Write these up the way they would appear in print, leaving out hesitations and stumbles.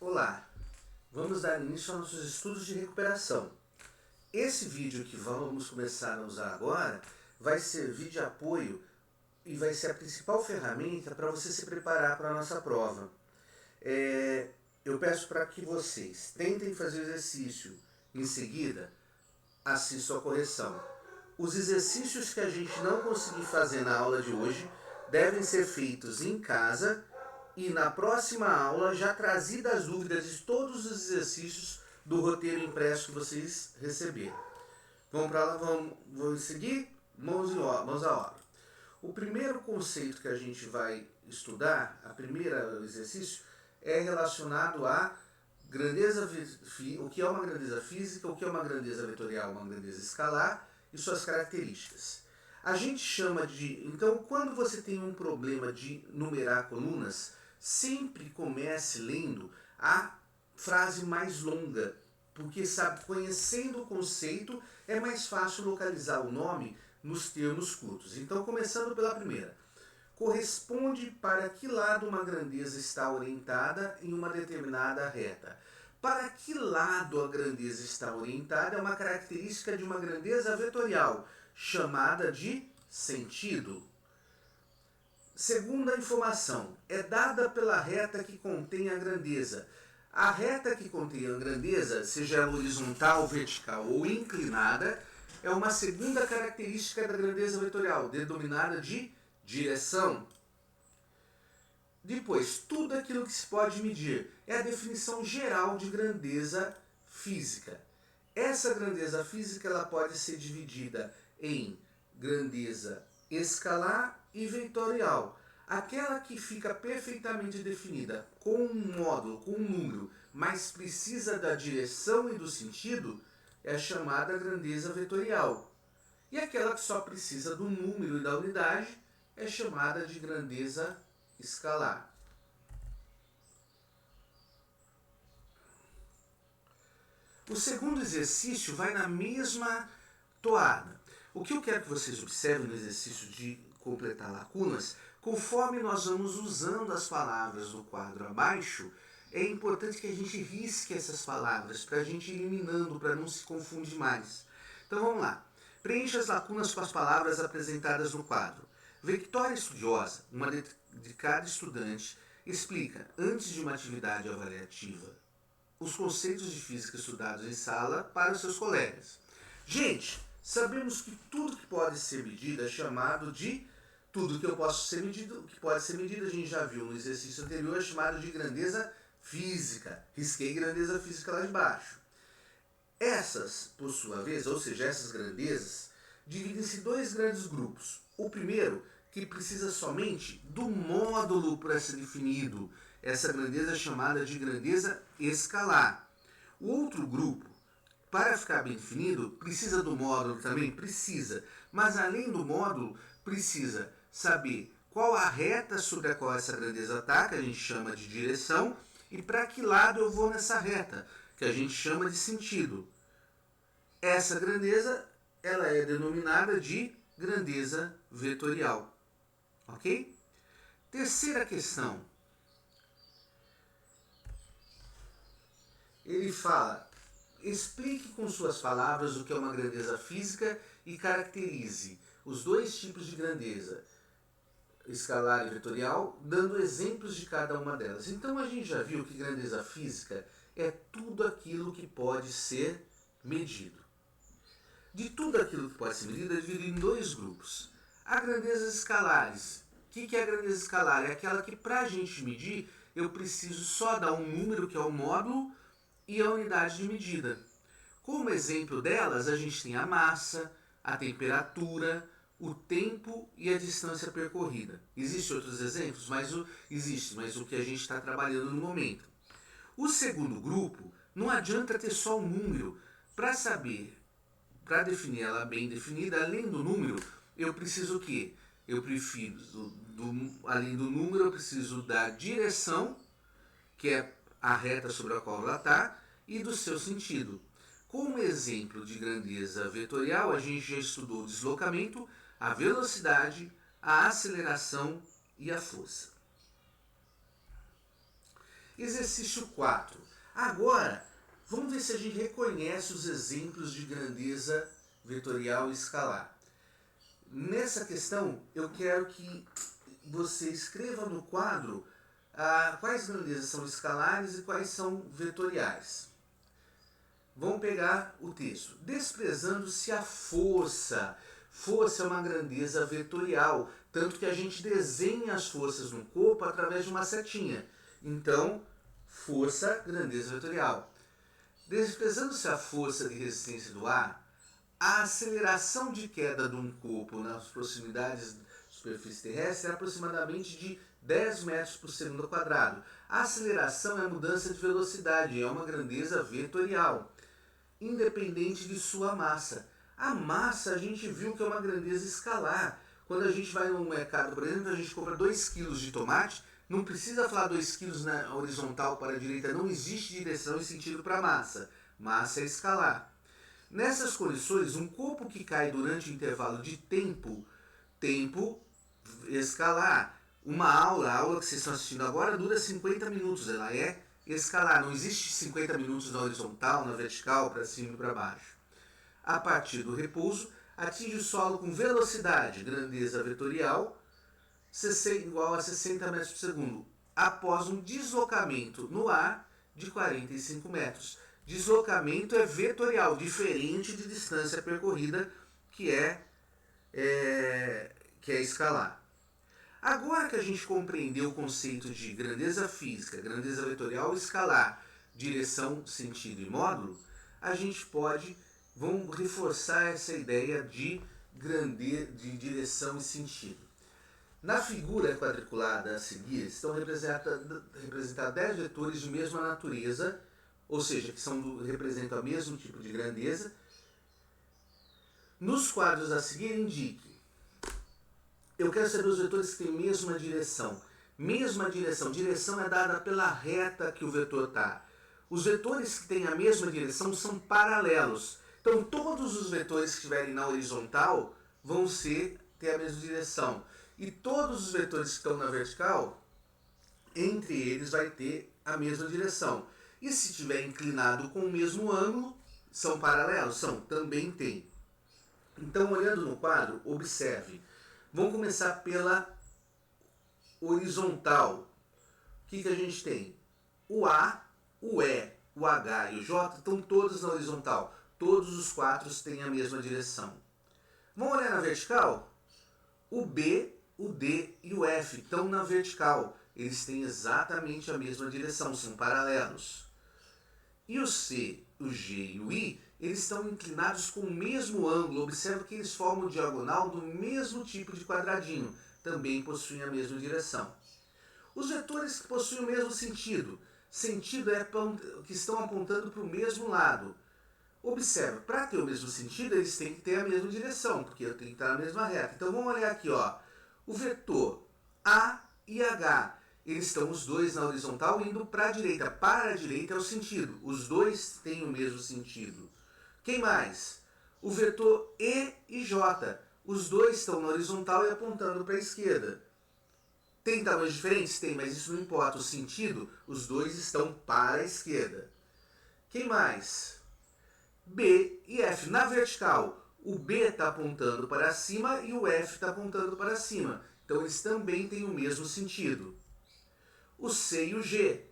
Olá, vamos dar início aos nossos estudos de recuperação. Esse vídeo que vamos começar a usar agora vai servir de apoio e vai ser a principal ferramenta para você se preparar para a nossa prova. Eu peço para que vocês tentem fazer o exercício em seguida, assistam a correção. Os exercícios que a gente não conseguir fazer na aula de hoje devem ser feitos em casa e na próxima aula já trazidas as dúvidas de todos os exercícios do roteiro impresso que vocês receberam. Vamos para lá, vamos seguir? Mãos à obra. O primeiro conceito que a gente vai estudar, a primeira exercício, é relacionado a grandeza, o que é uma grandeza física, o que é uma grandeza vetorial, uma grandeza escalar e suas características. A gente chama de... Então, quando você tem um problema de numerar colunas, sempre comece lendo a frase mais longa, porque sabe, conhecendo o conceito, é mais fácil localizar o nome nos termos curtos. Então, começando pela primeira. Corresponde para que lado uma grandeza está orientada em uma determinada reta. Para que lado a grandeza está orientada é uma característica de uma grandeza vetorial, chamada de sentido. Segunda informação, é dada pela reta que contém a grandeza. A reta que contém a grandeza, seja ela horizontal, vertical ou inclinada, é uma segunda característica da grandeza vetorial, denominada de direção. Depois, tudo aquilo que se pode medir é a definição geral de grandeza física. Essa grandeza física ela pode ser dividida em grandeza escalar e vetorial. Aquela que fica perfeitamente definida com um módulo, com um número, mas precisa da direção e do sentido, é chamada grandeza vetorial. E aquela que só precisa do número e da unidade é chamada de grandeza escalar. O segundo exercício vai na mesma toada. O que eu quero que vocês observem no exercício de completar lacunas, conforme nós vamos usando as palavras do quadro abaixo, é importante que a gente risque essas palavras para a gente ir eliminando, para não se confundir mais. Então vamos lá. Preencha as lacunas com as palavras apresentadas no quadro. Victória Estudiosa, uma de cada estudante, explica, antes de uma atividade avaliativa, os conceitos de física estudados em sala para os seus colegas. Gente, sabemos que tudo que pode ser medido é chamado de... Tudo que pode ser medido, a gente já viu no exercício anterior, é chamado de grandeza física. Risquei grandeza física lá de baixo. Essas, por sua vez, ou seja, essas grandezas, dividem-se em dois grandes grupos. O primeiro, que precisa somente do módulo para ser definido. Essa grandeza é chamada de grandeza escalar. O outro grupo, para ficar bem definido, precisa do módulo também? Precisa. Mas além do módulo, precisa saber qual a reta sobre a qual essa grandeza está, que a gente chama de direção, e para que lado eu vou nessa reta, que a gente chama de sentido. Essa grandeza ela é denominada de grandeza vetorial. Ok? Terceira questão. Ele fala, explique com suas palavras o que é uma grandeza física e caracterize os dois tipos de grandeza, escalar e vetorial, dando exemplos de cada uma delas. Então a gente já viu que grandeza física é tudo aquilo que pode ser medido. De tudo aquilo que pode ser medido é dividido em dois grupos. A grandezas escalares. O que é a grandeza escalar? É aquela que para a gente medir eu preciso só dar um número que é o módulo e a unidade de medida. Como exemplo delas, a gente tem a massa, a temperatura, o tempo e a distância percorrida. Existem outros exemplos? Mas o que a gente está trabalhando no momento. O segundo grupo, não adianta ter só um número. Para saber, para definir ela bem definida, além do número, eu preciso o quê? Eu preciso, além do número, eu preciso da direção, que é a reta sobre a qual ela está, e do seu sentido. Como exemplo de grandeza vetorial, a gente já estudou o deslocamento, a velocidade, a aceleração e a força. Exercício 4. Agora, vamos ver se a gente reconhece os exemplos de grandeza vetorial e escalar. Nessa questão, eu quero que você escreva no quadro quais grandezas são escalares e quais são vetoriais. Vamos pegar o texto. Desprezando-se a força. Força é uma grandeza vetorial, tanto que a gente desenha as forças no corpo através de uma setinha. Então, força, grandeza vetorial. Desprezando-se a força de resistência do ar, a aceleração de queda de um corpo nas proximidades da superfície terrestre é aproximadamente de 10 metros por segundo ao quadrado. A aceleração é a mudança de velocidade, é uma grandeza vetorial, independente de sua massa. A massa a gente viu que é uma grandeza escalar. Quando a gente vai no mercado, por exemplo, a gente compra 2 kg de tomate, não precisa falar 2 kg na horizontal para a direita, não existe direção e sentido para a massa. Massa é escalar. Nessas condições, um corpo que cai durante o intervalo de tempo escalar. A aula que vocês estão assistindo agora dura 50 minutos, ela é escalar, não existe 50 minutos na horizontal, na vertical, para cima e para baixo. A partir do repouso, atinge o solo com velocidade, grandeza vetorial, igual a 60 metros por segundo, após um deslocamento no ar de 45 metros. Deslocamento é vetorial, diferente de distância percorrida, que é escalar. Agora que a gente compreendeu o conceito de grandeza física, grandeza vetorial, escalar, direção, sentido e módulo, a gente vamos reforçar essa ideia de direção e sentido. Na figura quadriculada a seguir, estão representados 10 vetores de mesma natureza, ou seja, que representam o mesmo tipo de grandeza. Nos quadros a seguir, indique. Eu quero saber os vetores que têm mesma direção. Mesma direção. Direção é dada pela reta que o vetor está. Os vetores que têm a mesma direção são paralelos. Então, todos os vetores que estiverem na horizontal vão ter a mesma direção. E todos os vetores que estão na vertical, entre eles vai ter a mesma direção. E se estiver inclinado com o mesmo ângulo, são paralelos? Também tem. Então, olhando no quadro, observe. Vamos começar pela horizontal. O que a gente tem? O A, o E, o H e o J estão todos na horizontal. Todos os 4 têm a mesma direção. Vamos olhar na vertical? O B, o D e o F estão na vertical. Eles têm exatamente a mesma direção, são paralelos. E o C, o G e o I, eles estão inclinados com o mesmo ângulo. Observe que eles formam diagonal do mesmo tipo de quadradinho. Também possuem a mesma direção. Os vetores que possuem o mesmo sentido. Sentido é que estão apontando para o mesmo lado. Observe, para ter o mesmo sentido, eles têm que ter a mesma direção, porque eu tenho que estar na mesma reta. Então vamos olhar aqui, ó. O vetor A e H, eles estão os dois na horizontal indo para a direita. Para a direita é o sentido. Os dois têm o mesmo sentido. Quem mais? O vetor E e J. Os dois estão na horizontal e apontando para a esquerda. Tem tamanhos diferentes? Tem, mas isso não importa. O sentido, os dois estão para a esquerda. Quem mais? B e F. Na vertical, o B está apontando para cima e o F está apontando para cima. Então, eles também têm o mesmo sentido. O C e o G.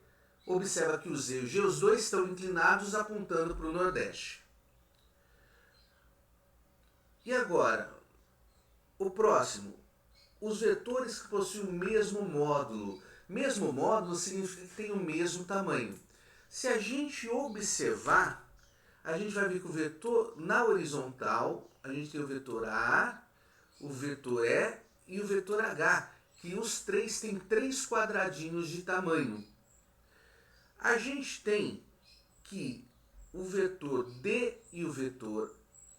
Observa que o Z e o G, os dois estão inclinados apontando para o Nordeste. E agora, o próximo. Os vetores que possuem o mesmo módulo. Mesmo módulo significa que tem o mesmo tamanho. Se a gente observar, a gente vai ver que o vetor na horizontal, a gente tem o vetor A, o vetor E e o vetor H, que os três têm 3 quadradinhos de tamanho. A gente tem que o vetor D e o vetor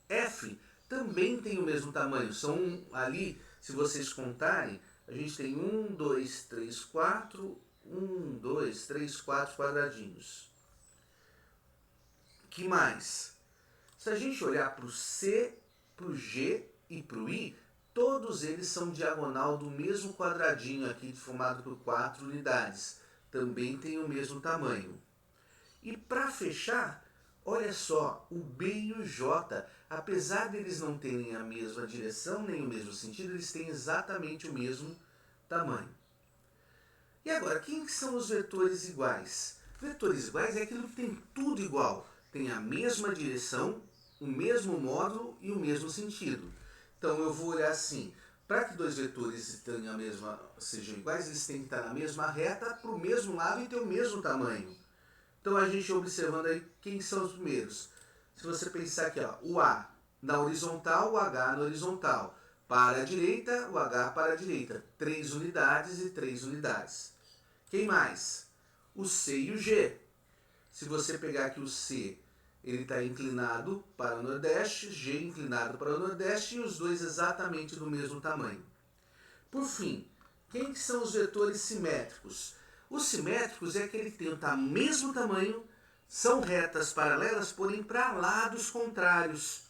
F também têm o mesmo tamanho. São ali, se vocês contarem, a gente tem 1, 2, 3, 4, 1, 2, 3, 4 quadradinhos. Que mais? Se a gente olhar para o C, para o G e para o I, todos eles são diagonal do mesmo quadradinho aqui, formado por 4 unidades. também tem o mesmo tamanho. E para fechar, olha só, o B e o J, apesar deles não terem a mesma direção nem o mesmo sentido, eles têm exatamente o mesmo tamanho. E agora, quem são os vetores iguais? Vetores iguais é aquilo que tem tudo igual, tem a mesma direção, o mesmo módulo e o mesmo sentido. Então eu vou olhar assim, para que dois vetores tenham sejam iguais, eles têm que estar na mesma reta, para o mesmo lado e ter o mesmo tamanho. Então a gente observando aí quem são os primeiros. Se você pensar aqui, ó, o A na horizontal, o H na horizontal. Para a direita, o H para a direita. 3 unidades e 3 unidades. Quem mais? O C e o G. Se você pegar aqui o C, ele está inclinado para o Nordeste, G inclinado para o Nordeste e os dois exatamente do mesmo tamanho. Por fim, quem que são os vetores simétricos? Os simétricos é aquele que tem o mesmo tamanho, são retas paralelas, porém para lados contrários.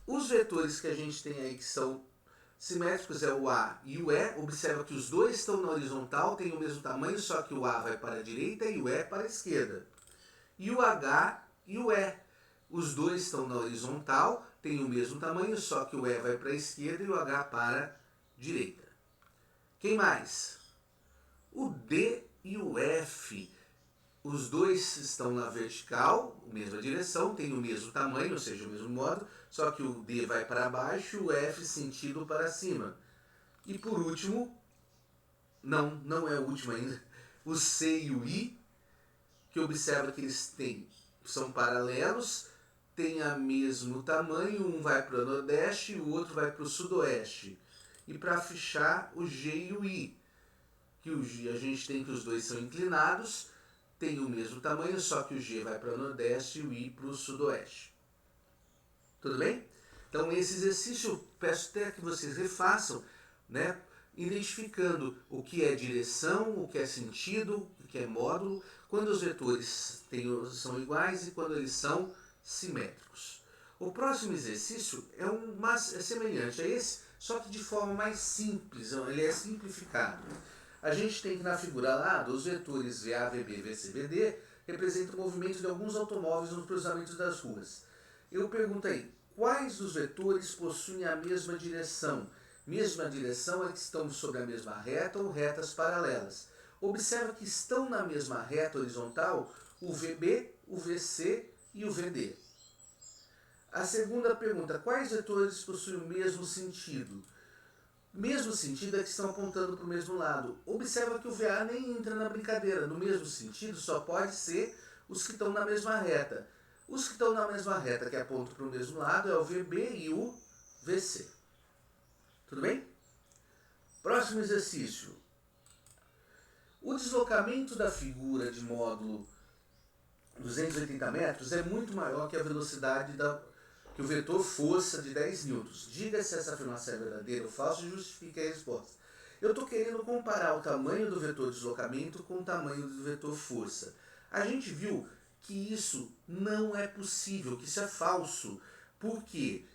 Os vetores que a gente tem aí que são simétricos é o A e o E. Observa que os dois estão na horizontal, têm o mesmo tamanho, só que o A vai para a direita e o E para a esquerda. E o H e o E. Os dois estão na horizontal, têm o mesmo tamanho, só que o E vai para a esquerda e o H para a direita. Quem mais? O D e o F. Os dois estão na vertical, mesma direção, têm o mesmo tamanho, ou seja, o mesmo modo, só que o D vai para baixo e o F sentido para cima. E por último, não é o último ainda, o C e o I, que observa que eles são paralelos, têm o mesmo tamanho, um vai para o Nordeste e o outro vai para o Sudoeste. E para fechar, o G e o I, que a gente tem que os dois são inclinados, tem o mesmo tamanho, só que o G vai para o Nordeste e o I para o Sudoeste. Tudo bem? Então esse exercício eu peço até que vocês refaçam, né? Identificando o que é direção, o que é sentido, o que é módulo, quando os vetores são iguais e quando eles são simétricos. O próximo exercício é semelhante a esse, só que de forma mais simples, ele é simplificado. A gente tem que na figura lá, os vetores VA, VB, VC, VD, representam o movimento de alguns automóveis nos cruzamentos das ruas. Eu pergunto aí, quais dos vetores possuem a mesma direção? Mesma direção é que estão sobre a mesma reta ou retas paralelas. Observa que estão na mesma reta horizontal o VB, o VC e o VD. A segunda pergunta, quais vetores possuem o mesmo sentido? Mesmo sentido é que estão apontando para o mesmo lado. Observa que o VA nem entra na brincadeira. No mesmo sentido, só pode ser os que estão na mesma reta. Os que estão na mesma reta, que apontam para o mesmo lado, é o VB e o VC. Tudo bem? Próximo exercício. O deslocamento da figura de módulo 280 metros é muito maior que a velocidade que o vetor força de 10 newtons. Diga se essa afirmação é verdadeira ou falsa e justifique a resposta. Eu estou querendo comparar o tamanho do vetor deslocamento com o tamanho do vetor força. A gente viu que isso não é possível, que isso é falso. Por quê?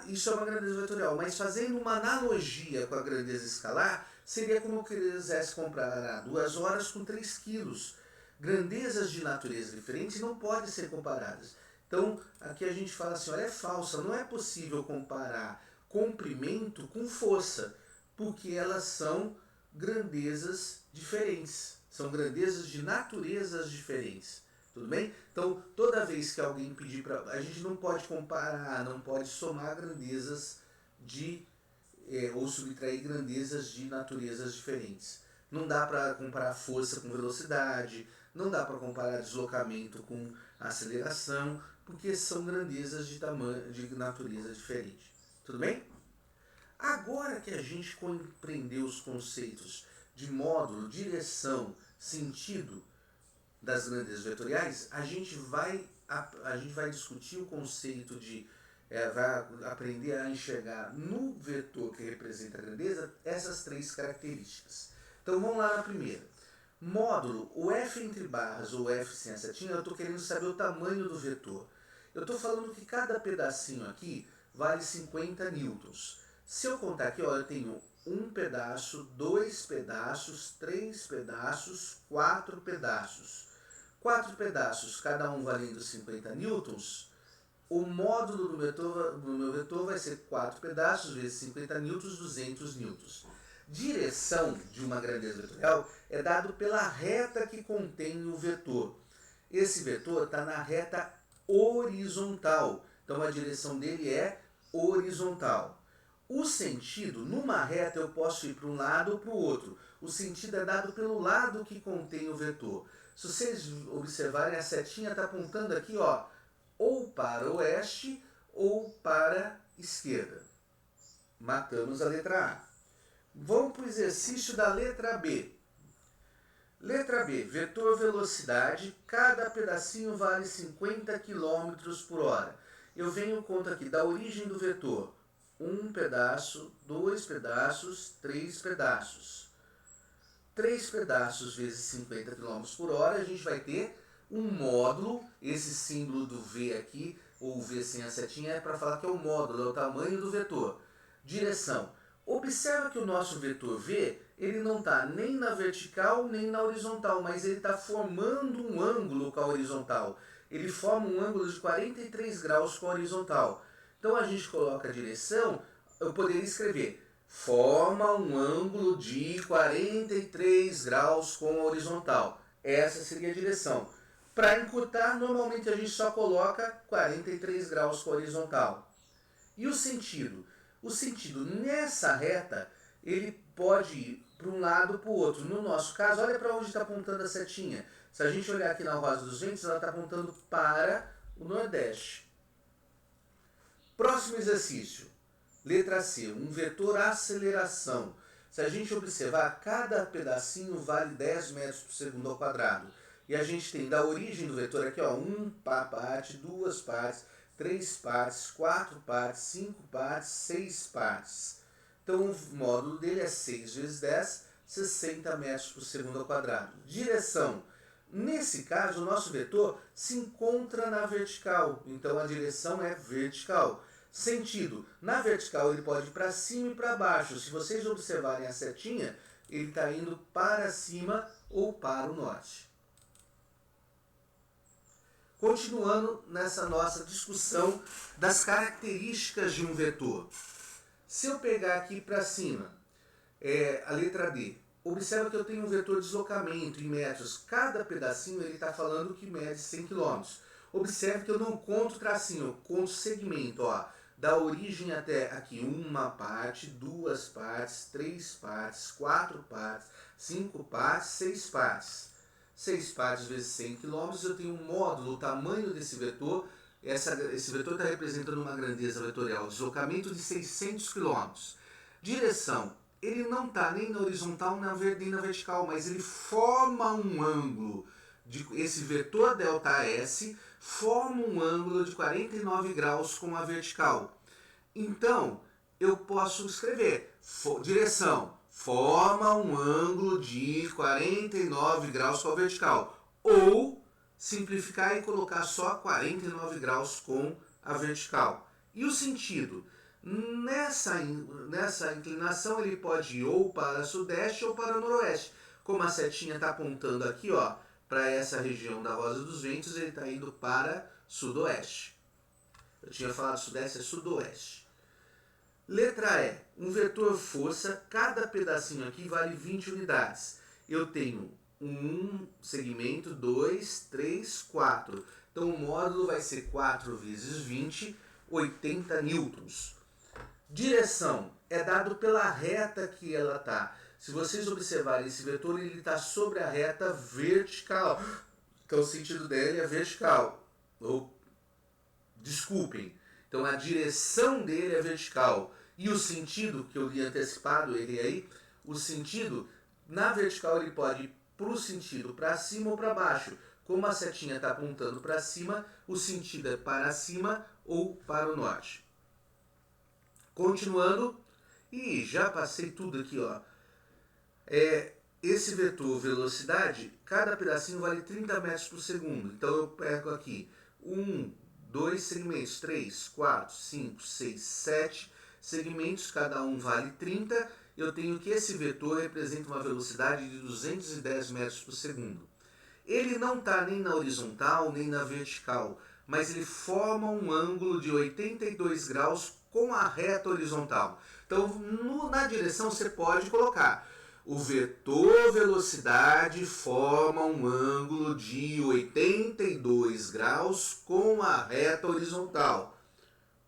Isso é uma grandeza vetorial, mas fazendo uma analogia com a grandeza escalar, seria como eu quisesse comparar 2 horas com 3 quilos. Grandezas de natureza diferente não podem ser comparadas. Então, aqui a gente fala assim, olha, é falsa, não é possível comparar comprimento com força, porque elas são grandezas diferentes, são grandezas de naturezas diferentes, tudo bem? Então, toda vez que alguém pedir para... A gente não pode comparar, não pode somar grandezas ou subtrair grandezas de naturezas diferentes. Não dá para comparar força com velocidade, não dá para comparar deslocamento com aceleração, porque são grandezas de natureza diferente. Tudo bem? Agora que a gente compreendeu os conceitos de módulo, direção, sentido das grandezas vetoriais, a gente vai discutir o conceito vai aprender a enxergar no vetor que representa a grandeza essas 3 características. Então vamos lá na primeira. Módulo, o F entre barras ou F sem a setinha, eu estou querendo saber o tamanho do vetor. Eu estou falando que cada pedacinho aqui vale 50 newtons. Se eu contar aqui, ó, eu tenho um pedaço, 2 pedaços, 3 pedaços, 4 pedaços. 4 pedaços, cada um valendo 50 newtons. O módulo do meu vetor vai ser 4 pedaços vezes 50 newtons, 200 newtons. Direção de uma grandeza vetorial é dado pela reta que contém o vetor. Esse vetor está na reta horizontal, então a direção dele é horizontal. O sentido, numa reta eu posso ir para um lado ou para o outro. O sentido é dado pelo lado que contém o vetor. Se vocês observarem, a setinha está apontando aqui, ó, ou para o oeste ou para a esquerda. Matamos a letra A. Vamos para o exercício da letra B. Letra B, vetor velocidade, cada pedacinho vale 50 km por hora. Eu venho conta aqui da origem do vetor. 1 pedaço, 2 pedaços, 3 pedaços. 3 pedaços vezes 50 km por hora, a gente vai ter um módulo. Esse símbolo do V aqui, ou V sem a setinha, é para falar que é o módulo, é o tamanho do vetor. Direção. Observa que o nosso vetor V, ele não está nem na vertical nem na horizontal, mas ele está formando um ângulo com a horizontal. Ele forma um ângulo de 43 graus com a horizontal. Então a gente coloca a direção, eu poderia escrever, forma um ângulo de 43 graus com a horizontal. Essa seria a direção. Para encurtar, normalmente a gente só coloca 43 graus com a horizontal. E o sentido? O sentido nessa reta, ele pode ir para um lado ou para o outro. No nosso caso, olha para onde está apontando a setinha. Se a gente olhar aqui na Rosa dos Ventos, ela está apontando para o Nordeste. Próximo exercício. Letra C, um vetor aceleração. Se a gente observar, cada pedacinho vale 10 metros por segundo ao quadrado. E a gente tem da origem do vetor aqui, ó, 1 parte, 2 partes, 3 partes, 4 partes, 5 partes, 6 partes. Então o módulo dele é 6 vezes 10, 60 metros por segundo ao quadrado. Direção. Nesse caso, o nosso vetor se encontra na vertical, então a direção é vertical. Sentido. Na vertical ele pode ir para cima e para baixo. Se vocês observarem a setinha, ele está indo para cima ou para o norte. Continuando nessa nossa discussão das características de um vetor. Se eu pegar aqui para cima, a letra D, observa que eu tenho um vetor de deslocamento em metros. Cada pedacinho ele está falando que mede 100 km. Observe que eu não conto tracinho, eu conto segmento. Ó, da origem até aqui, 1 parte, 2 partes, 3 partes, 4 partes, 5 partes, 6 partes. 6 partes vezes 100 km, eu tenho um módulo, o tamanho desse vetor. Esse vetor está representando uma grandeza vetorial, deslocamento de 600 km. Direção. Ele não está nem na horizontal nem na vertical, mas ele forma um ângulo. Esse vetor ΔS forma um ângulo de 49 graus com a vertical. Então, eu posso escrever direção. Forma um ângulo de 49 graus com a vertical. Ou simplificar e colocar só 49 graus com a vertical. E o sentido? Nessa inclinação ele pode ir ou para sudeste ou para noroeste. Como a setinha está apontando aqui, ó, para essa região da Rosa dos Ventos, ele está indo para sudoeste. Eu tinha falado sudeste, é sudoeste. Letra E, um vetor força, cada pedacinho aqui vale 20 unidades. Eu tenho um segmento, 2, 3, 4. Então o módulo vai ser 4 vezes 20, 80 newtons. Direção é dado pela reta que ela está. Se vocês observarem esse vetor, ele está sobre a reta vertical. Então o sentido dele é vertical. Desculpem. Então a direção dele é vertical. E o sentido, que eu li antecipado ele aí, o sentido, na vertical ele pode ir para o sentido para cima ou para baixo. Como a setinha está apontando para cima, o sentido é para cima ou para o norte. Continuando, e já passei tudo aqui, ó. Esse vetor velocidade, cada pedacinho vale 30 metros por segundo. Então eu pego aqui 1, 2 segmentos, 3, 4, 5, 6, 7 segmentos, cada um vale 30. eu tenho que esse vetor representa uma velocidade de 210 metros por segundo. Ele não está nem na horizontal nem na vertical, mas ele forma um ângulo de 82 graus com a reta horizontal. Então, na direção você pode colocar o vetor velocidade forma um ângulo de 82 graus com a reta horizontal.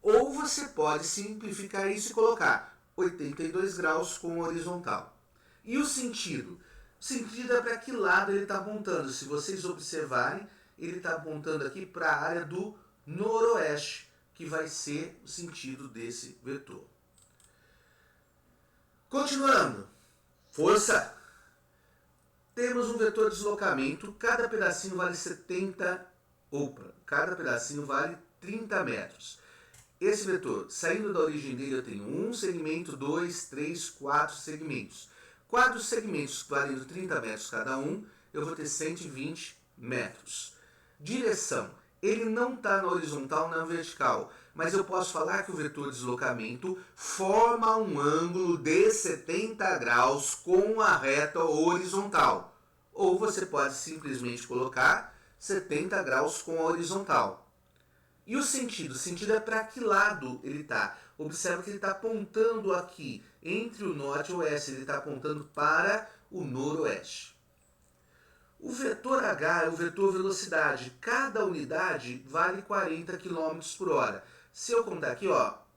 Ou você pode simplificar isso e colocar 82 graus com a horizontal. E o sentido? O sentido é para que lado ele está apontando. Se vocês observarem, ele está apontando aqui para a área do noroeste, que vai ser o sentido desse vetor. Continuando. Força! Temos um vetor de deslocamento, cada pedacinho vale 30 metros. Esse vetor, saindo da origem dele, eu tenho um segmento, 2, 3, 4 segmentos. 4 segmentos valendo 30 metros cada um, eu vou ter 120 metros. Direção, ele não está na horizontal, na vertical, mas eu posso falar que o vetor de deslocamento forma um ângulo de 70 graus com a reta horizontal. Ou você pode simplesmente colocar 70 graus com a horizontal. E o sentido? O sentido é para que lado ele está. Observa que ele está apontando aqui, entre o norte e o oeste, ele está apontando para o noroeste. O vetor H é o vetor velocidade. Cada unidade vale 40 km por hora. Se eu contar aqui,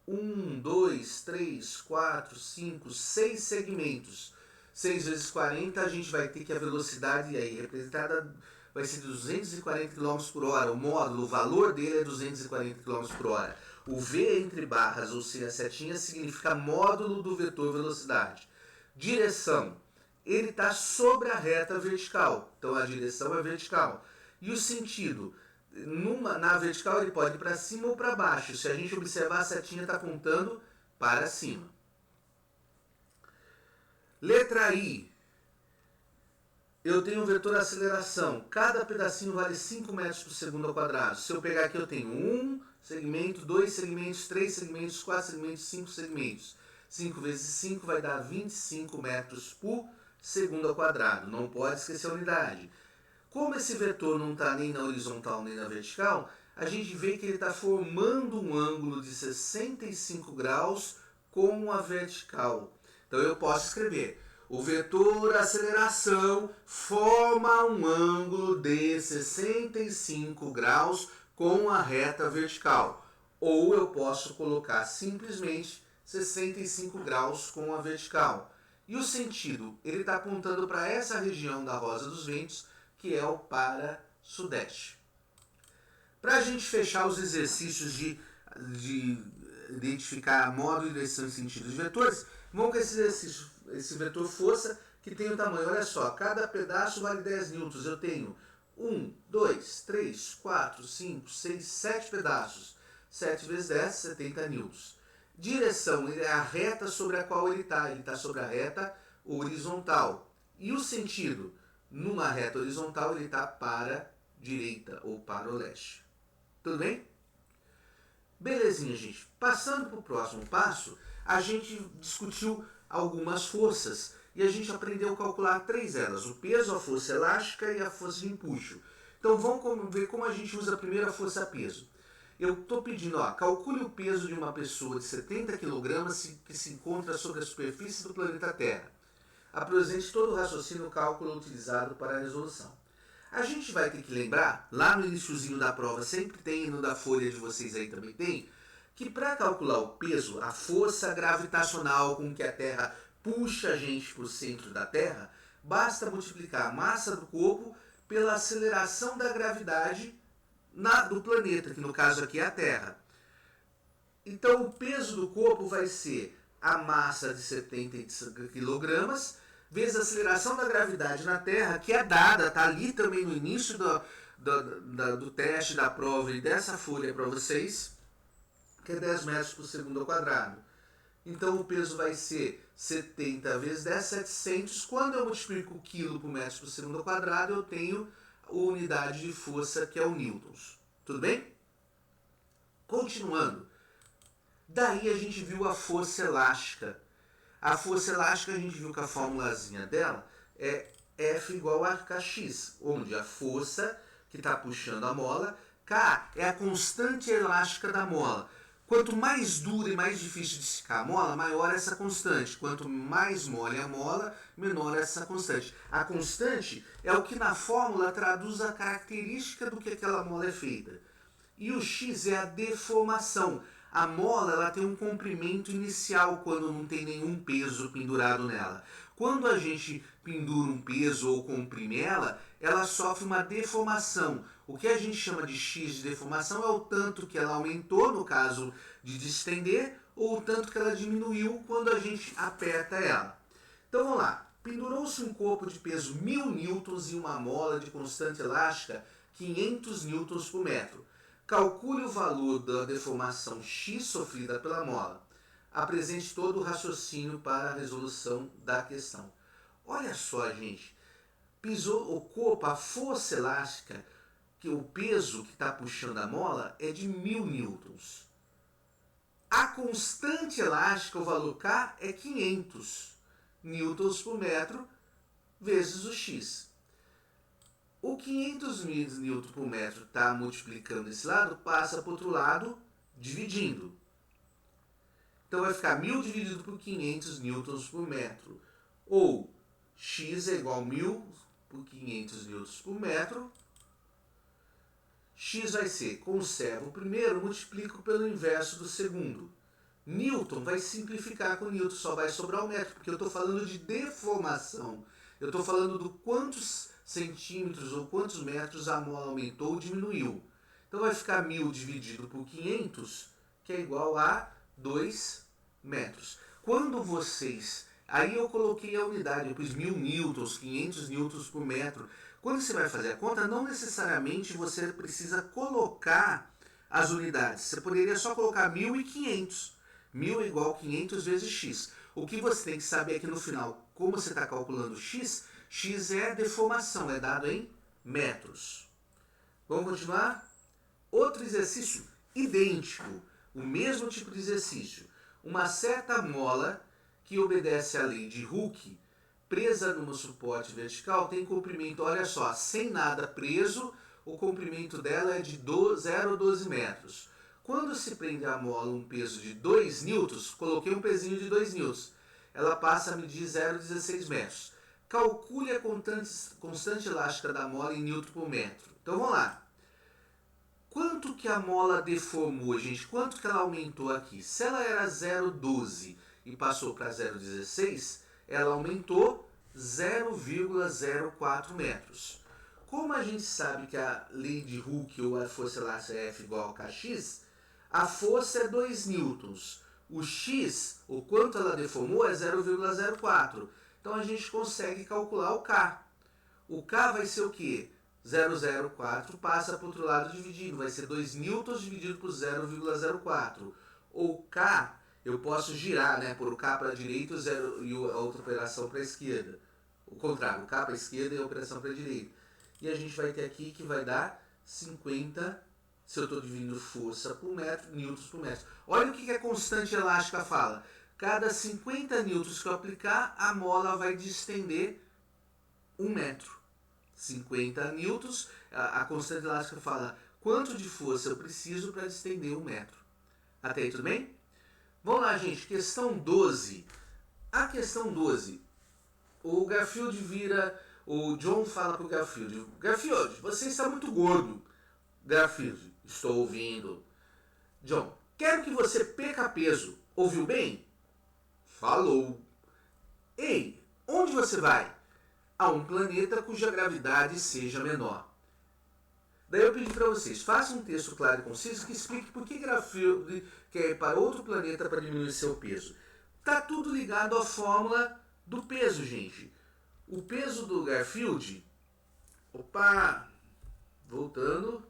1, 2, 3, 4, 5, 6 segmentos. 6 vezes 40, a gente vai ter que a velocidade aí representada vai ser 240 km por hora. O módulo, o valor dele é 240 km por hora. O V entre barras, ou seja, a setinha, significa módulo do vetor velocidade. Direção. Ele está sobre a reta vertical, então a direção é vertical. E o sentido? Na vertical ele pode ir para cima ou para baixo. Se a gente observar, a setinha está apontando para cima. Letra I. Eu tenho um vetor aceleração. Cada pedacinho vale 5 metros por segundo ao quadrado. Se eu pegar aqui, eu tenho 1 segmento, 2 segmentos, 3 segmentos, 4 segmentos, 5 segmentos. 5 vezes 5 vai dar 25 metros por segundo ao quadrado. Não pode esquecer a unidade. Como esse vetor não está nem na horizontal nem na vertical, a gente vê que ele está formando um ângulo de 65 graus com a vertical. Então eu posso escrever: o vetor aceleração forma um ângulo de 65 graus com a reta vertical. Ou eu posso colocar simplesmente 65 graus com a vertical. E o sentido? Ele está apontando para essa região da Rosa dos Ventos, que é o para-sudeste. Para a gente fechar os exercícios de identificar modo, direção e sentido de vetores, vamos com esse exercício, esse vetor força, que tem o tamanho, olha só, cada pedaço vale 10 newtons. Eu tenho 1, 2, 3, 4, 5, 6, 7 pedaços. 7 vezes 10, 70 newtons. Direção, é a reta sobre a qual ele está sobre a reta horizontal. E o sentido? Numa reta horizontal ele está para a direita ou para o leste. Tudo bem? Belezinha, gente. Passando para o próximo passo, a gente discutiu algumas forças e a gente aprendeu a calcular 3 delas: o peso, a força elástica e a força de empuxo. Então vamos ver como a gente usa a primeira força peso. Eu estou pedindo, calcule o peso de uma pessoa de 70 kg que se encontra sobre a superfície do planeta Terra. Apresente todo o raciocínio no cálculo utilizado para a resolução. A gente vai ter que lembrar, lá no iniciozinho da prova, sempre tem, no da folha de vocês aí também tem, que para calcular o peso, a força gravitacional com que a Terra puxa a gente para o centro da Terra, basta multiplicar a massa do corpo pela aceleração da gravidade do planeta, que no caso aqui é a Terra. Então o peso do corpo vai ser a massa de 70 kg vezes a aceleração da gravidade na Terra, que é dada, está ali também no início do teste, da prova e dessa folha para vocês, que é 10 metros por segundo ao quadrado. Então o peso vai ser 70 vezes 10, 700. Quando eu multiplico o quilo por metro por segundo ao quadrado, eu tenho a unidade de força, que é o newtons. Tudo bem? Continuando. Daí a gente viu a força elástica. A força elástica, a gente viu que a formulazinha dela é F igual a Kx, onde a força que está puxando a mola, K é a constante elástica da mola. Quanto mais dura e mais difícil de esticar a mola, maior essa constante. Quanto mais mole a mola, menor essa constante. A constante é o que na fórmula traduz a característica do que aquela mola é feita. E o X é a deformação. A mola ela tem um comprimento inicial quando não tem nenhum peso pendurado nela. Quando a gente pendura um peso ou comprime ela sofre uma deformação. O que a gente chama de X de deformação é o tanto que ela aumentou, no caso de distender, ou o tanto que ela diminuiu quando a gente aperta ela. Então vamos lá. Pendurou-se um corpo de peso 1000 newtons e uma mola de constante elástica 500 newtons por metro. Calcule o valor da deformação X sofrida pela mola. Apresente todo o raciocínio para a resolução da questão. Olha só, gente. Pisou o corpo, a força elástica, que o peso que está puxando a mola é de 1000 newtons. A constante elástica, o valor K, é 500 newtons por metro vezes o X. O 500 newtons por metro está multiplicando esse lado, passa para o outro lado, dividindo. Então vai ficar 1000 dividido por 500 newtons por metro. Ou X é igual a 1000 por 500 newtons por metro. X vai ser, conservo o primeiro, multiplico pelo inverso do segundo. Newton vai simplificar com Newton, só vai sobrar o metro, porque eu estou falando de deformação. Eu estou falando do quantos centímetros ou quantos metros a mola aumentou ou diminuiu. Então vai ficar 1000 dividido por 500, que é igual a 2 metros. Quando vocês... Aí eu coloquei a unidade, eu pus 1000 newtons, 500 newtons por metro. Quando você vai fazer a conta, não necessariamente você precisa colocar as unidades. Você poderia só colocar 1000 e 500. 1000 é igual a 500 vezes x. O que você tem que saber é que no final, como você está calculando x, x é deformação, é dado em metros. Vamos continuar? Outro exercício idêntico, o mesmo tipo de exercício. Uma certa mola que obedece à lei de Hooke, presa num suporte vertical, tem comprimento, olha só, sem nada preso, o comprimento dela é de 0,12 metros. Quando se prende a mola um peso de 2 newtons, coloquei um pezinho de 2 newtons, ela passa a medir 0,16 metros. Calcule a constante elástica da mola em newton por metro. Então vamos lá. Quanto que a mola deformou, gente? Quanto que ela aumentou aqui? Se ela era 0,12 e passou para 0,16, ela aumentou 0,04 metros. Como a gente sabe que a lei de Hooke ou a força elástica é F igual a Kx, a força é 2 newtons. O X, o quanto ela deformou, é 0,04. Então a gente consegue calcular o K. O K vai ser o quê? 0,04 passa para o outro lado dividindo. Vai ser 2 newtons dividido por 0,04. Ou K, eu posso girar, né? Por o K para a direita e a outra operação para a esquerda. O contrário, o K para a esquerda e a operação para a direita. E a gente vai ter aqui que vai dar 50, se eu estou dividindo força por metro, newtons por metro. Olha o que a constante elástica fala. Cada 50 newtons que eu aplicar, a mola vai distender 1 metro. 50 newtons, a constante elástica fala quanto de força eu preciso para distender 1 metro. Até aí tudo bem? Vamos lá, gente. Questão 12. A questão 12. O Garfield vira... O John fala para o Garfield. Garfield, você está muito gordo. Garfield, estou ouvindo. John, quero que você perca peso. Ouviu bem? Falou. Ei, onde você vai? A um planeta cuja gravidade seja menor. Daí eu pedi para vocês, façam um texto claro e conciso que explique por que Garfield quer ir para outro planeta para diminuir seu peso. Tá tudo ligado à fórmula do peso, gente. O peso do Garfield... Opa! Voltando.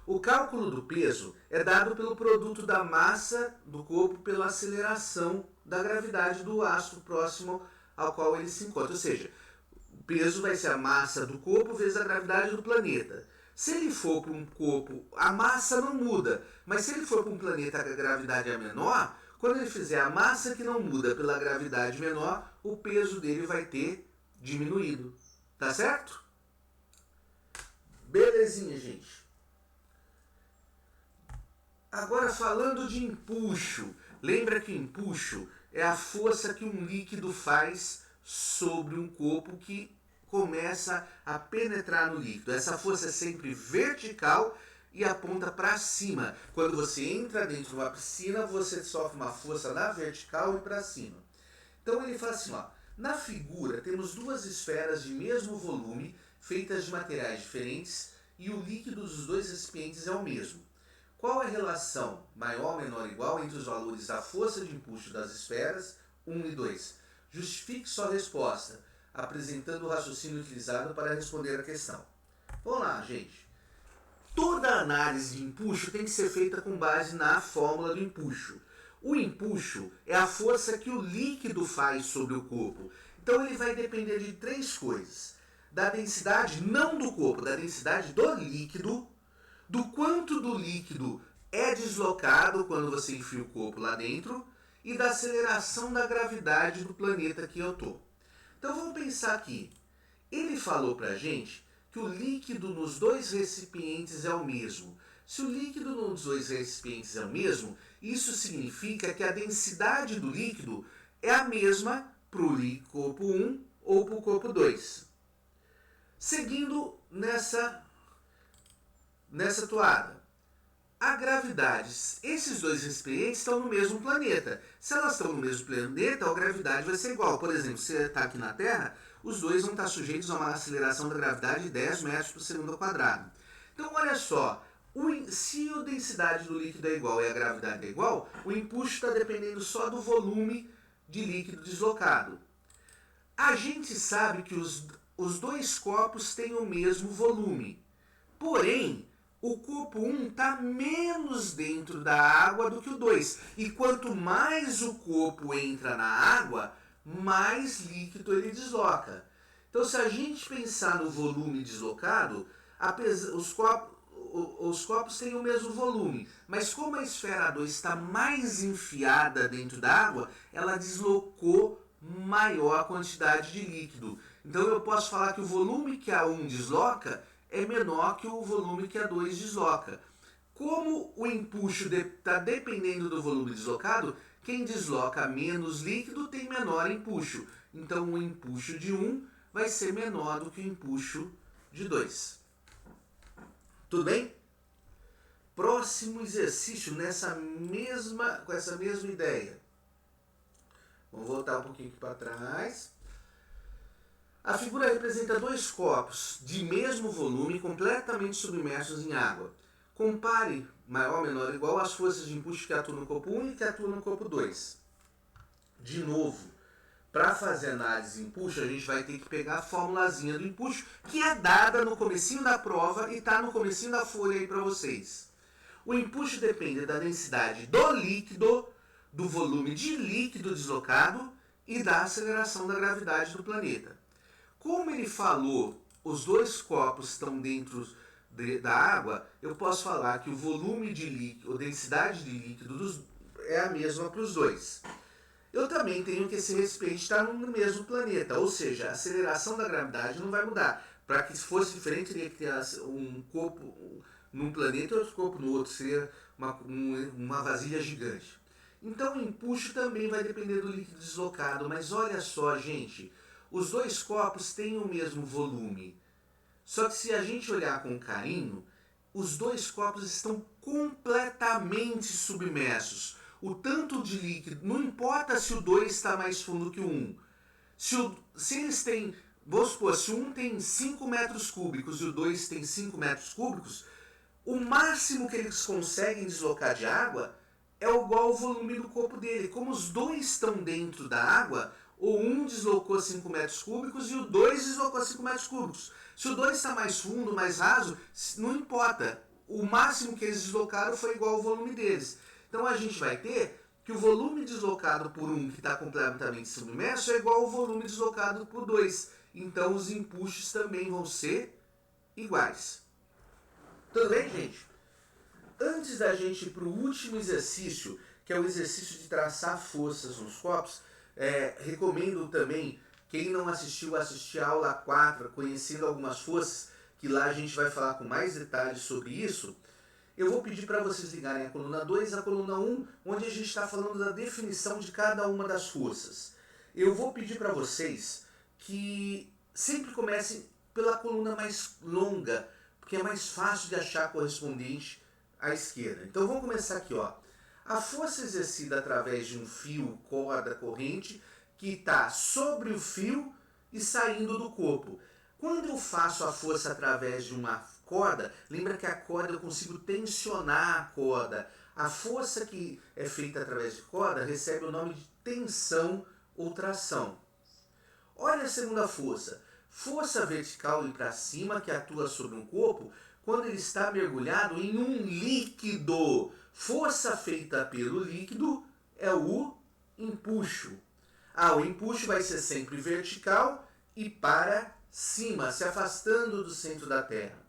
O cálculo do peso é dado pelo produto da massa do corpo pela aceleração da gravidade do astro próximo ao qual ele se encontra. Ou seja, o peso vai ser a massa do corpo vezes a gravidade do planeta. Se ele for para um corpo, a massa não muda. Mas se ele for para um planeta que a gravidade é menor, Quando ele fizer a massa que não muda pela gravidade menor, o peso dele vai ter diminuído. Tá certo? Belezinha, gente. Agora falando de empuxo. Lembra que empuxo é a força que um líquido faz sobre um corpo que começa a penetrar no líquido. Essa força é sempre vertical e aponta para cima. Quando você entra dentro de uma piscina, você sofre uma força na vertical e para cima. Então ele fala assim, ó, na figura temos duas esferas de mesmo volume, feitas de materiais diferentes, e o líquido dos dois recipientes é o mesmo. Qual é a relação maior, menor, igual entre os valores da força de empuxo das esferas 1 e 2? Justifique sua resposta, apresentando o raciocínio utilizado para responder a questão. Vamos lá, gente. Toda análise de empuxo tem que ser feita com base na fórmula do empuxo. O empuxo é a força que o líquido faz sobre o corpo. Então ele vai depender de três coisas. Da densidade, não do corpo, da densidade do líquido, do quanto do líquido é deslocado quando você enfia o corpo lá dentro e da aceleração da gravidade do planeta que eu estou. Então vamos pensar aqui. Ele falou pra gente que o líquido nos dois recipientes é o mesmo. Se o líquido nos dois recipientes é o mesmo, isso significa que a densidade do líquido é a mesma para o corpo 1 ou para o corpo 2. Seguindo nessa toada. A gravidade, esses dois recipientes estão no mesmo planeta. Se elas estão no mesmo planeta, a gravidade vai ser igual. Por exemplo, se você está aqui na Terra, os dois vão estar sujeitos a uma aceleração da gravidade de 10 metros por segundo ao quadrado. Então, olha só, se a densidade do líquido é igual e a gravidade é igual, o empuxo está dependendo só do volume de líquido deslocado. A gente sabe que os dois corpos têm o mesmo volume. Porém, o corpo 1 está menos dentro da água do que o 2. E quanto mais o corpo entra na água, mais líquido ele desloca. Então, se a gente pensar no volume deslocado, os corpos têm o mesmo volume. Mas como a esfera 2 está mais enfiada dentro da água, ela deslocou maior quantidade de líquido. Então, eu posso falar que o volume que a 1 desloca é menor que o volume que a 2 desloca. Como o empuxo está dependendo do volume deslocado, quem desloca menos líquido tem menor empuxo. Então o empuxo de 1 vai ser menor do que o empuxo de 2. Tudo bem? Próximo exercício com essa mesma ideia. Vamos voltar um pouquinho aqui para trás. A figura representa dois copos de mesmo volume completamente submersos em água. Compare, maior, menor, igual, as forças de empuxo que atuam no corpo 1 e que atuam no corpo 2. De novo, para fazer análise de empuxo, a gente vai ter que pegar a formulazinha do empuxo, que é dada no comecinho da prova e está no comecinho da folha aí para vocês. O empuxo depende da densidade do líquido, do volume de líquido deslocado e da aceleração da gravidade do planeta. Como ele falou, os dois copos estão dentro da água, eu posso falar que o volume de líquido, a densidade de líquido é a mesma para os dois. Eu também tenho que esse recipiente estar no mesmo planeta, ou seja, a aceleração da gravidade não vai mudar. Para que se fosse diferente, teria que ter um corpo num planeta e outro corpo no outro, seria uma vasilha gigante. Então o empuxo também vai depender do líquido deslocado, mas olha só, gente, os dois copos têm o mesmo volume. Só que se a gente olhar com carinho, os dois copos estão completamente submersos. O tanto de líquido, não importa se o 2 está mais fundo que o 1. Se eles têm, vamos supor, se um tem 5 metros cúbicos e o 2 tem 5 metros cúbicos, o máximo que eles conseguem deslocar de água é igual ao volume do corpo dele. Como os dois estão dentro da água, o 1 deslocou 5 metros cúbicos e o 2 deslocou 5 metros cúbicos. Se o 2 está mais fundo, mais raso, não importa. O máximo que eles deslocaram foi igual ao volume deles. Então a gente vai ter que o volume deslocado por 1 que está completamente submerso é igual ao volume deslocado por 2. Então os empuxos também vão ser iguais. Tudo bem, gente? Antes da gente ir para o último exercício, que é o exercício de traçar forças nos copos. Recomendo também, quem não assistiu, assistir a aula 4, conhecendo algumas forças, que lá a gente vai falar com mais detalhes sobre isso. Eu vou pedir para vocês ligarem a coluna 2 e a coluna 1, onde a gente está falando da definição de cada uma das forças. Eu vou pedir para vocês que sempre comecem pela coluna mais longa, porque é mais fácil de achar correspondente à esquerda. Então vamos começar aqui, ó. A força exercida através de um fio, corda, corrente, que está sobre o fio e saindo do corpo. Quando eu faço a força através de uma corda, lembra que a corda eu consigo tensionar a corda. A força que é feita através de corda recebe o nome de tensão ou tração. Olha a segunda força. Força vertical e para cima que atua sobre um corpo quando ele está mergulhado em um líquido. Força feita pelo líquido é o empuxo. O empuxo vai ser sempre vertical e para cima, se afastando do centro da Terra.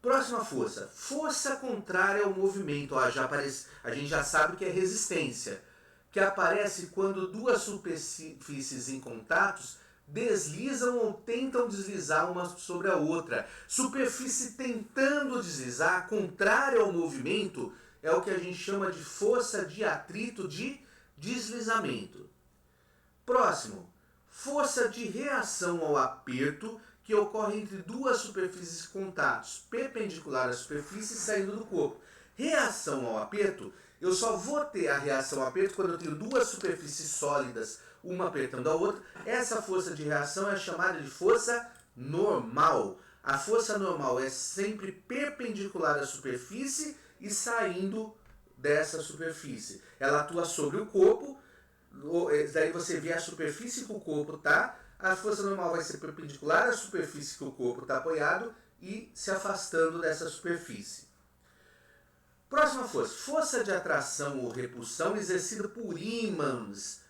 Próxima força. Força contrária ao movimento. A gente já sabe que é resistência, que aparece quando duas superfícies em contatos deslizam ou tentam deslizar uma sobre a outra. Superfície tentando deslizar, contrária ao movimento, é o que a gente chama de força de atrito, de deslizamento. Próximo. Força de reação ao aperto, que ocorre entre duas superfícies em contatos, perpendicular à superfície saindo do corpo. Reação ao aperto, eu só vou ter a reação ao aperto quando eu tenho duas superfícies sólidas, uma apertando a outra. Essa força de reação é chamada de força normal. A força normal é sempre perpendicular à superfície e saindo dessa superfície. Ela atua sobre o corpo, daí você vê a superfície que o corpo está. A força normal vai ser perpendicular à superfície que o corpo está apoiado e se afastando dessa superfície. Próxima força. Força de atração ou repulsão exercida por ímãs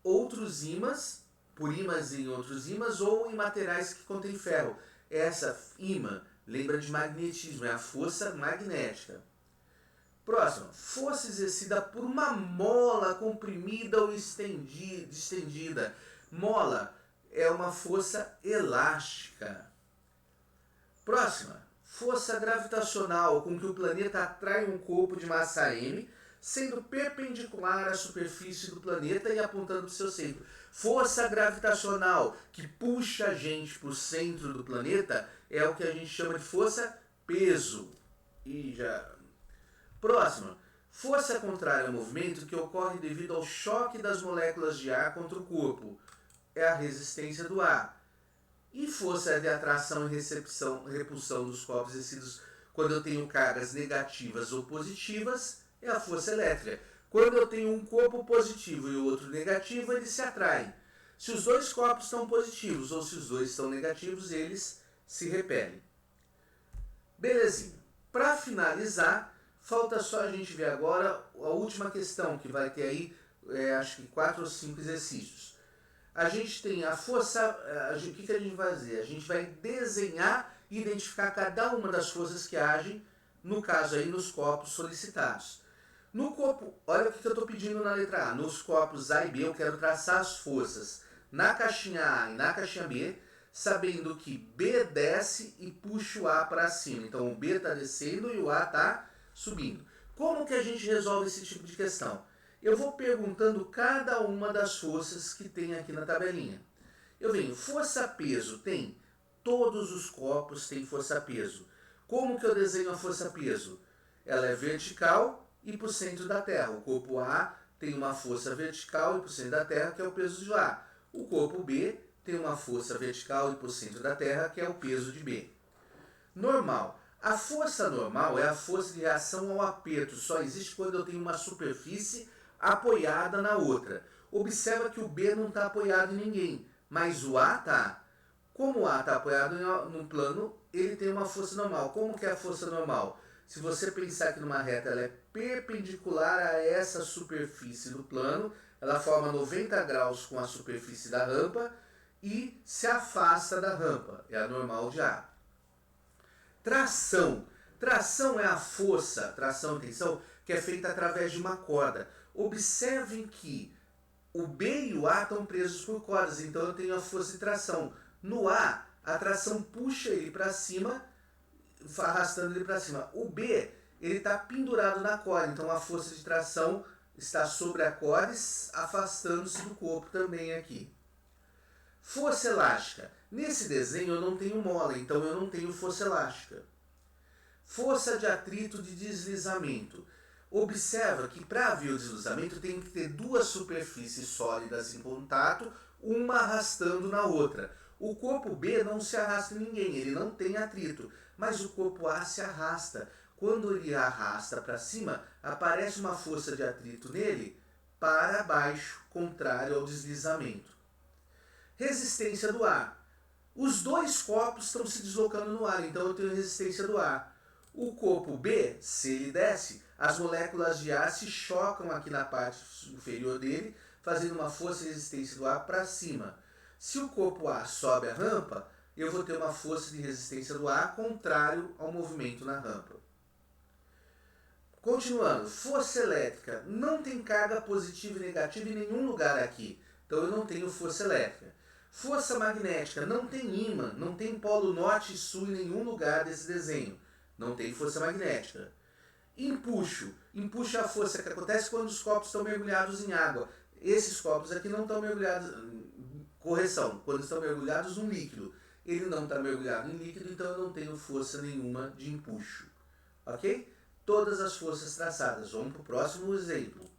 outros ímãs, por ímãs em outros ímãs ou em materiais que contêm ferro. Essa ímã lembra de magnetismo, é a força magnética. Próximo, força exercida por uma mola comprimida ou estendida. Mola é uma força elástica. Próxima, força gravitacional, com que o planeta atrai um corpo de massa m, sendo perpendicular à superfície do planeta e apontando para o seu centro. Força gravitacional, que puxa a gente para o centro do planeta, é o que a gente chama de força peso. Próxima, força contrária ao movimento que ocorre devido ao choque das moléculas de ar contra o corpo. É a resistência do ar. E força de atração e repulsão dos corpos exercidos quando eu tenho cargas negativas ou positivas, é a força elétrica. Quando eu tenho um corpo positivo e o outro negativo, eles se atraem. Se os dois corpos estão positivos ou se os dois estão negativos, eles se repelem. Belezinha. Para finalizar, falta só a gente ver agora a última questão, que vai ter aí, acho que 4 ou 5 exercícios. A gente tem a força, o que a gente vai fazer? A gente vai desenhar e identificar cada uma das forças que agem, no caso aí, nos corpos solicitados. No corpo, olha o que eu estou pedindo na letra A. Nos corpos A e B eu quero traçar as forças na caixinha A e na caixinha B, sabendo que B desce e puxa o A para cima. Então o B está descendo e o A está subindo. Como que a gente resolve esse tipo de questão? Eu vou perguntando cada uma das forças que tem aqui na tabelinha. Eu venho, força-peso tem? Todos os corpos têm força-peso. Como que eu desenho a força-peso? Ela é vertical e para o centro da Terra. O corpo A tem uma força vertical e para o centro da Terra, que é o peso de A. O corpo B tem uma força vertical e para o centro da Terra, que é o peso de B. Normal. A força normal é a força de reação ao aperto. Só existe quando eu tenho uma superfície apoiada na outra. Observa que o B não está apoiado em ninguém, mas o A está. Como o A está apoiado num plano, ele tem uma força normal. Como que é a força normal? Se você pensar que numa reta ela é perpendicular a essa superfície do plano, ela forma 90 graus com a superfície da rampa e se afasta da rampa. É a normal de A. Tração. Tração é a força, tração e tensão, que é feita através de uma corda. Observem que o B e o A estão presos por cordas, então eu tenho a força de tração. No A, a tração puxa ele para cima, arrastando ele para cima. O B, ele está pendurado na corda, então a força de tração está sobre a corda, afastando-se do corpo também aqui. Força elástica. Nesse desenho eu não tenho mola, então eu não tenho força elástica. Força de atrito de deslizamento. Observa que para haver o deslizamento tem que ter duas superfícies sólidas em contato, uma arrastando na outra. O corpo B não se arrasta em ninguém, ele não tem atrito, mas o corpo A se arrasta. Quando ele arrasta para cima, aparece uma força de atrito nele para baixo, contrário ao deslizamento. Resistência do ar. Os dois corpos estão se deslocando no ar, então eu tenho resistência do ar. O corpo B, se ele desce, as moléculas de ar se chocam aqui na parte inferior dele, fazendo uma força de resistência do ar para cima. Se o corpo A sobe a rampa, eu vou ter uma força de resistência do ar contrário ao movimento na rampa. Continuando, força elétrica. Não tem carga positiva e negativa em nenhum lugar aqui, então eu não tenho força elétrica. Força magnética. Não tem ímã, não tem polo norte e sul em nenhum lugar desse desenho. Não tem força magnética. Empuxo. Empuxo é a força que acontece quando os copos estão mergulhados em água. Esses copos aqui não estão mergulhados... Correção, quando estão mergulhados num líquido. Ele não está mergulhado em líquido, então eu não tenho força nenhuma de empuxo. Ok? Todas as forças traçadas. Vamos para o próximo exemplo.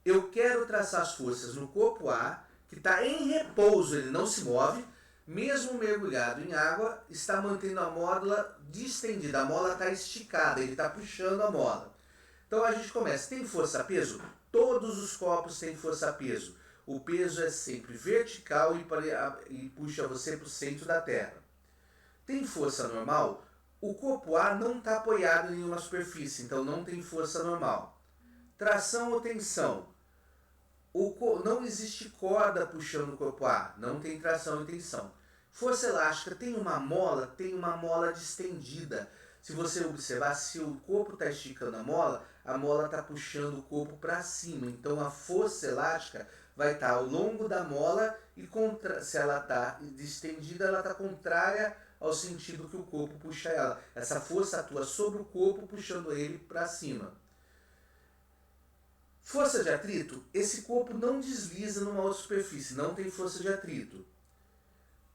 Eu quero traçar as forças no corpo A, que está em repouso, ele não se move, mesmo mergulhado em água, está mantendo a mola distendida, a mola está esticada, ele está puxando a mola. Então a gente começa, tem força-peso? Todos os copos têm força-peso. O peso é sempre vertical e puxa você para o centro da Terra. Tem força normal? O corpo A não está apoiado em nenhuma superfície, então não tem força normal. Tração ou tensão? Não existe corda puxando o corpo A, não tem tração e tensão. Força elástica, tem uma mola distendida. Se você observar, se o corpo está esticando a mola está puxando o corpo para cima. Então a força elástica vai estar ao longo da mola e se ela está distendida, ela está contrária ao sentido que o corpo puxa ela. Essa força atua sobre o corpo, puxando ele para cima. Força de atrito, esse corpo não desliza numa outra superfície, não tem força de atrito.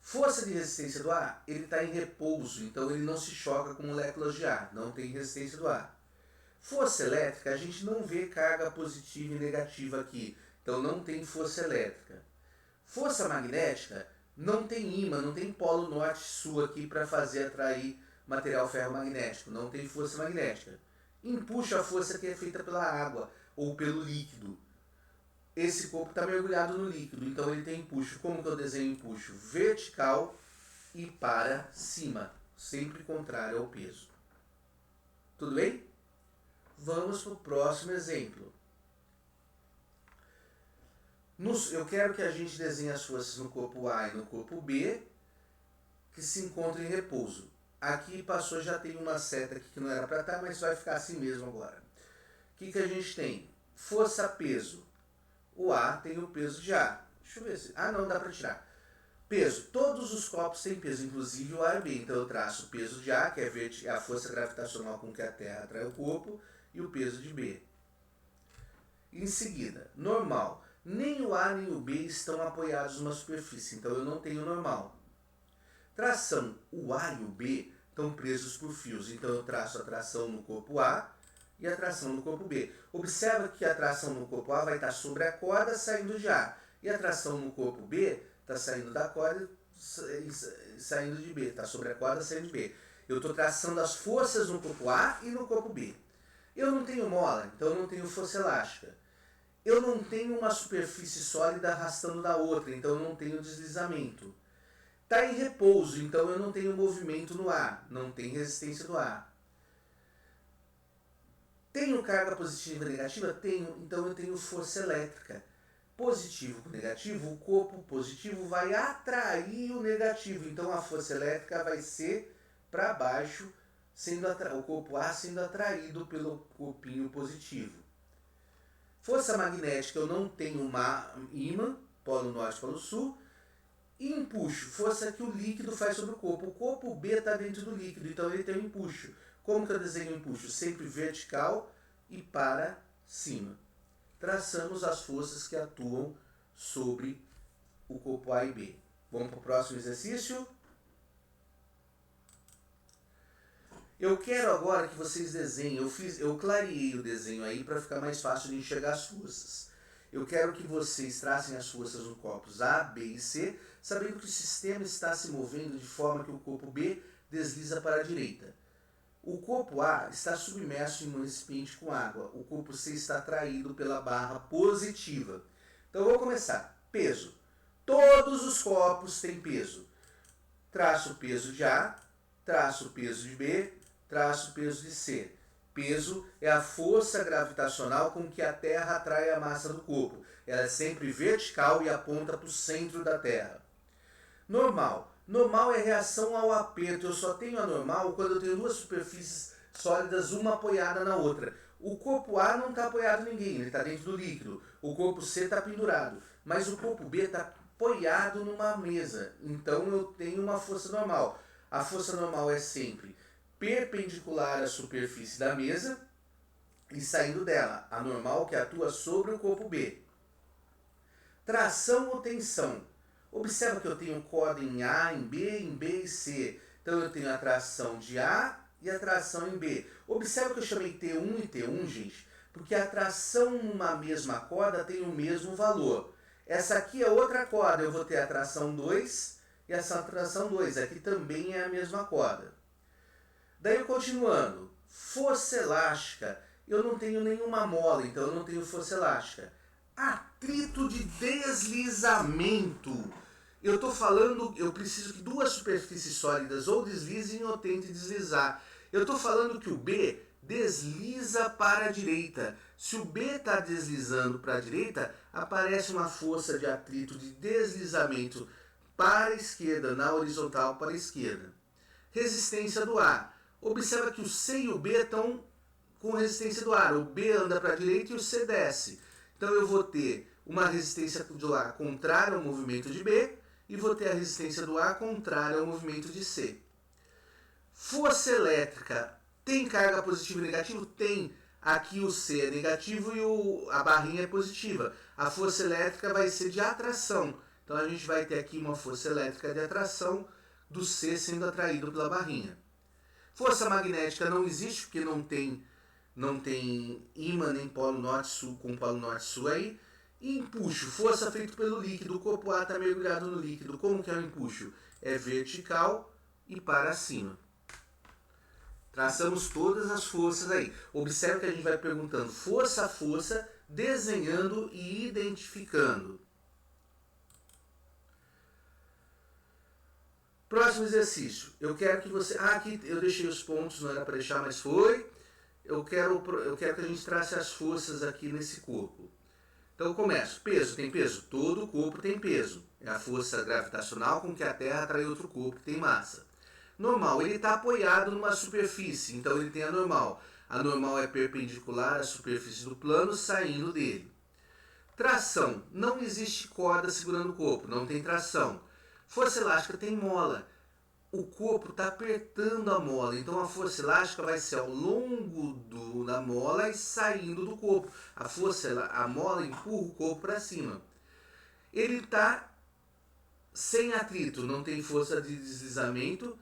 Força de resistência do ar, ele está em repouso, então ele não se choca com moléculas de ar, não tem resistência do ar. Força elétrica, a gente não vê carga positiva e negativa aqui, então não tem força elétrica. Força magnética, não tem ímã, não tem polo norte-sul aqui para fazer atrair material ferromagnético, não tem força magnética. Empuxo, a força que é feita pela água ou pelo líquido. Esse corpo está mergulhado no líquido, então ele tem empuxo. Como que eu desenho empuxo? Vertical e para cima, sempre contrário ao peso. Tudo bem? Vamos para o próximo exemplo. Eu quero que a gente desenhe as forças no corpo A e no corpo B, que se encontram em repouso. Aqui passou, já tem uma seta aqui que não era para estar, mas vai ficar assim mesmo agora. O que a gente tem? Força-peso. O A tem o peso de A. Deixa eu ver se... não, dá para tirar. Peso. Todos os copos têm peso, inclusive o A e B. Então eu traço o peso de A, que é a força gravitacional com que a Terra atrai o corpo, e o peso de B. Em seguida, normal. Nem o A nem o B estão apoiados numa superfície, então eu não tenho normal. Tração. O A e o B estão presos por fios, então eu traço a tração no corpo A e a tração no corpo B. Observa que a tração no corpo A vai estar sobre a corda saindo de A, e a tração no corpo B está saindo da corda e saindo de B, está sobre a corda saindo de B. Eu estou traçando as forças no corpo A e no corpo B. Eu não tenho mola, então eu não tenho força elástica. Eu não tenho uma superfície sólida arrastando da outra, então eu não tenho deslizamento. Está em repouso, então eu não tenho movimento no ar, não tem resistência do ar. Tenho carga positiva e negativa? Tenho, então eu tenho força elétrica. Positivo com negativo, o corpo positivo vai atrair o negativo, então a força elétrica vai ser para baixo o corpo A sendo atraído pelo corpinho positivo. Força magnética, eu não tenho uma ímã, polo norte, polo sul. E empuxo, força que o líquido faz sobre o corpo. O corpo B está dentro do líquido, então ele tem um empuxo. Como que eu desenho o empuxo? Sempre vertical e para cima. Traçamos as forças que atuam sobre o corpo A e B. Vamos para o próximo exercício? Eu quero agora que vocês desenhem, eu clareei o desenho aí para ficar mais fácil de enxergar as forças. Eu quero que vocês tracem as forças no corpos A, B e C, sabendo que o sistema está se movendo de forma que o corpo B desliza para a direita. O corpo A está submerso em um recipiente com água. O corpo C está atraído pela barra positiva. Então, eu vou começar. Peso. Todos os corpos têm peso. Traço o peso de A, traço o peso de B, traço o peso de C. Peso é a força gravitacional com que a Terra atrai a massa do corpo. Ela é sempre vertical e aponta para o centro da Terra. Normal. Normal é reação ao aperto. Eu só tenho a normal quando eu tenho duas superfícies sólidas, uma apoiada na outra. O corpo A não está apoiado em ninguém, ele está dentro do líquido. O corpo C está pendurado. Mas o corpo B está apoiado numa mesa. Então eu tenho uma força normal. A força normal é sempre perpendicular à superfície da mesa e saindo dela. A normal que atua sobre o corpo B. Tração ou tensão. Observa que eu tenho corda em A, em B e C. Então eu tenho a tração de A e a tração em B. Observa que eu chamei T1 e T1, gente, porque a tração numa mesma corda tem o mesmo valor. Essa aqui é outra corda, eu vou ter a tração 2 e essa tração 2. Aqui também é a mesma corda. Daí, continuando, força elástica, eu não tenho nenhuma mola, então eu não tenho força elástica. Atrito de deslizamento. Eu estou falando, eu preciso que duas superfícies sólidas ou deslizem ou tentem deslizar. Eu estou falando que o B desliza para a direita. Se o B está deslizando para a direita, aparece uma força de atrito de deslizamento para a esquerda, na horizontal para a esquerda. Resistência do ar. Observa que o C e o B estão com resistência do ar. O B anda para a direita e o C desce. Então eu vou ter uma resistência do ar contrária ao movimento de B e vou ter a resistência do ar contrária ao movimento de C. Força elétrica. Tem carga positiva e negativa? Tem. Aqui o C é negativo e a barrinha é positiva. A força elétrica vai ser de atração. Então a gente vai ter aqui uma força elétrica de atração do C sendo atraído pela barrinha. Força magnética não existe porque não tem ímã nem polo norte-sul com polo norte-sul aí. E empuxo, força feita pelo líquido. O corpo A está mergulhado no líquido. Como que é o empuxo? É vertical e para cima. Traçamos todas as forças aí. Observe que a gente vai perguntando força a força, desenhando e identificando. Próximo exercício. Eu quero que você... aqui eu deixei os pontos, não era para deixar, mas foi. Eu quero que a gente trace as forças aqui nesse corpo. Então eu começo. Peso. Tem peso? Todo corpo tem peso. É a força gravitacional com que a Terra atrai outro corpo que tem massa. Normal. Ele está apoiado numa superfície, então ele tem a normal. A normal é perpendicular à superfície do plano, saindo dele. Tração. Não existe corda segurando o corpo. Não tem tração. Força elástica tem mola. O corpo está apertando a mola, então a força elástica vai ser ao longo da mola e saindo do corpo. A mola empurra o corpo para cima. Ele está sem atrito, não tem força de deslizamento.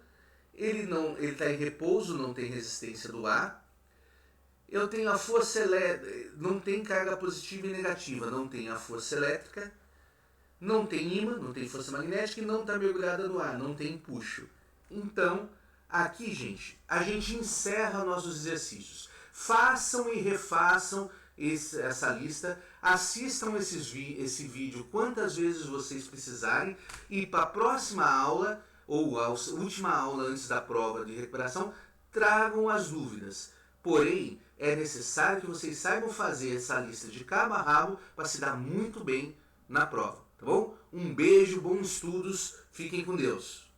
Ele está em repouso, não tem resistência do ar. Eu tenho a força elétrica, não tem carga positiva e negativa, não tem a força elétrica. Não tem ímã, não tem força magnética e não está mergulhada no ar, não tem empuxo. Então, aqui, gente, a gente encerra nossos exercícios. Façam e refaçam essa lista, assistam esse vídeo quantas vezes vocês precisarem e para a próxima aula, ou a última aula antes da prova de recuperação, tragam as dúvidas. Porém, é necessário que vocês saibam fazer essa lista de cabo a rabo para se dar muito bem na prova. Tá bom? Um beijo, bons estudos, fiquem com Deus.